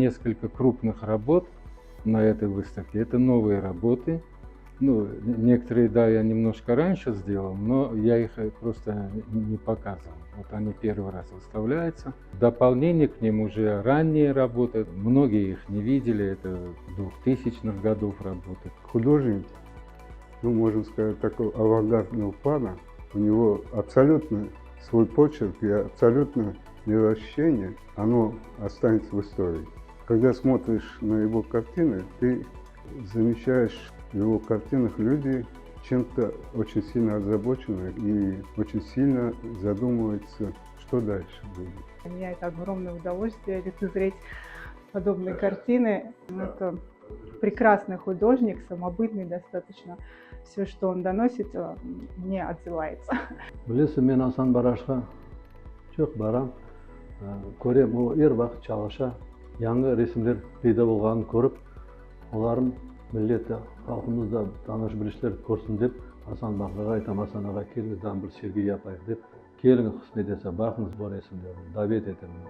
несколько крупных работ на этой выставке. Это новые работы. Ну, некоторые, да, я немножко раньше сделал, но я их просто не показывал. Вот они первый раз выставляются. В дополнение к ним уже ранние работы. Многие их не видели. Это 2000-х годов работы. Художник, ну, можно сказать, такого авангардного плана. У него абсолютно свой почерк и абсолютно мироощущение, оно останется в истории. Когда смотришь на его картины, ты замечаешь в его картинах люди чем-то очень сильно озабочены и очень сильно задумываются, что дальше будет. Для меня это огромное удовольствие лицезреть подобные картины. Это прекрасный художник, самобытный достаточно. Все, что он доносит, мне отзывается. Білесің, мен Асан Барашқа жоқ барам, көрем, ол ербақ чағыша жаңы ресімдер пайда болғанын көріп, оларын милләті халқымызда таныш білушілер көрсін деп, Асан Бақаға айтам, Асан аға келіңіз, бір сергей yapайық деп, келіңіз, қысмет етсе, бақыңыз бар ресімдерін, давет етемін.